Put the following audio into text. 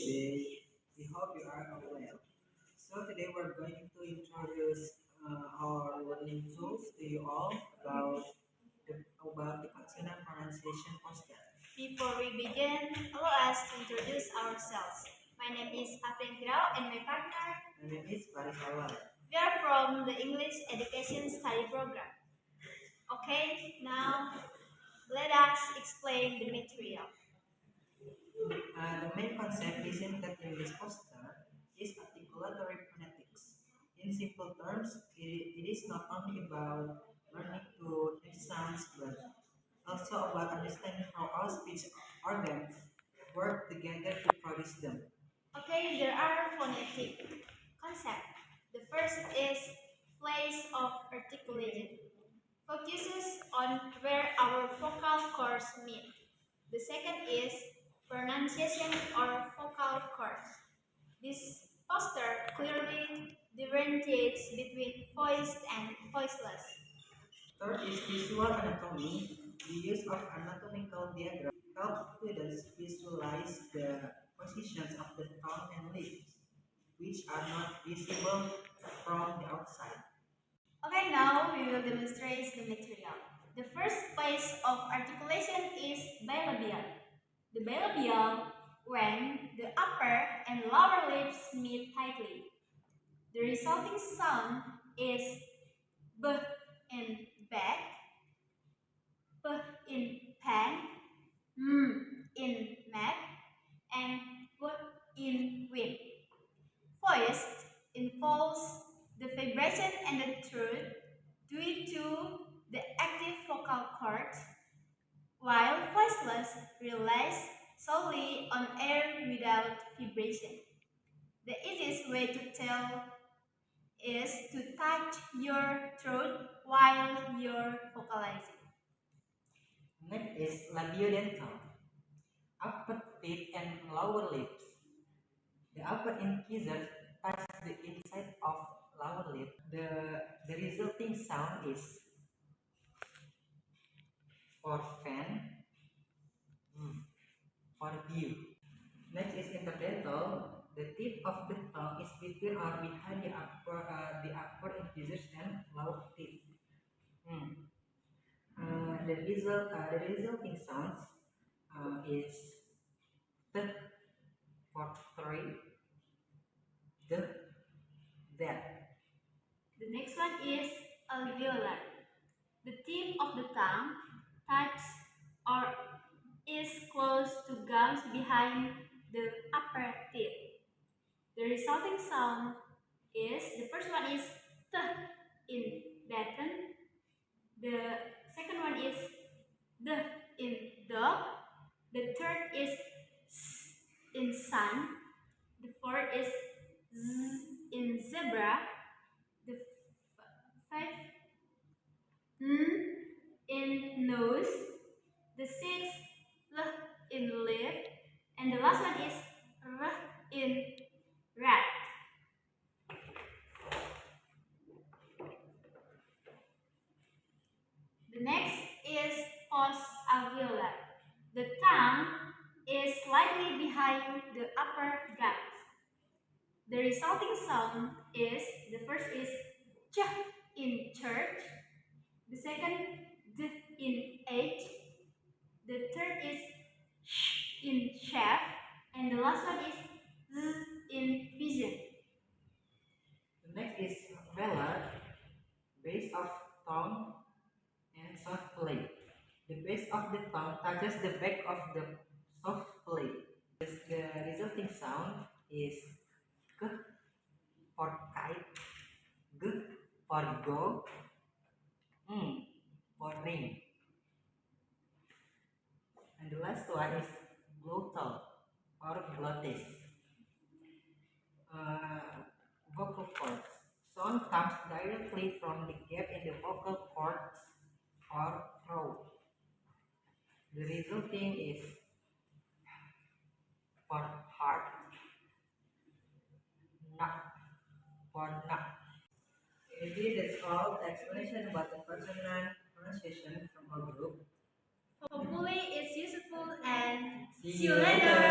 We hope you are all well. So today we're going to introduce our learning tools to you all about the consonant pronunciation poster. Before we begin, allow us to introduce ourselves. My name is Afrin Kirao and my partner. My name is Faris Awal. We are from the English Education Study Program. Okay, now let us explain the material. The main concept presented in this poster is articulatory phonetics. In simple terms, it is not only about learning to make sounds, but also about understanding how our speech organs work together to produce them. Okay, there are phonetic concepts. The first is place of articulation. Focuses on where our vocal cords meet. The second is pronunciation or vocal cords. This poster clearly differentiates between voiced and voiceless. Third is visual anatomy. The use of anatomical diagram helps students visualize the positions of the tongue and lips, which are not visible from the outside. Okay, now we will demonstrate the material. The first place of articulation is bilabial. The bilabial when the upper and lower lips meet tightly. The resulting sound is b in back, p in pen, in mat, and w in whip. Voiced involves the vibration and the truth due to the active vocal cords, while voiceless relies solely on air without vibration. The easiest way to tell is to touch your throat while you're vocalizing. Next is labiodental, upper teeth and lower lips. The upper incisors touch the inside of lower lip. The resulting sound is for fan, for view. Next is interdental. The tip of the tongue is between or behind the upper incisors and lower teeth. The resulting sounds is the for three, the that. The next one is alveolar. The tip of the tongue touches or is close to gums behind the upper teeth. The resulting sound is, the first one is t in baton, the second one is d in dog, the third is s in sun, the fourth is z in zebra, the fifth in nose, the sixth l in lip, and the last one is r in rat. The next is post-alveolar. The tongue is slightly behind the upper gums. The resulting sound is, the first is ch in church, the second d in h, the third is sh in chef, and the last one is z in vision. The next is velar, base of tongue and soft plate. The base of the tongue touches the back of the soft plate. The resulting sound is k for kite, g for go, for ring. And the last one is glottal or glottis. Vocal cords. Sound comes directly from the gap in the vocal cords or throat. The resulting is for heart, knock, for knock. Maybe that's all the explanation about the consonant pronunciation from our group. Hopefully it's useful and See see you you later. later.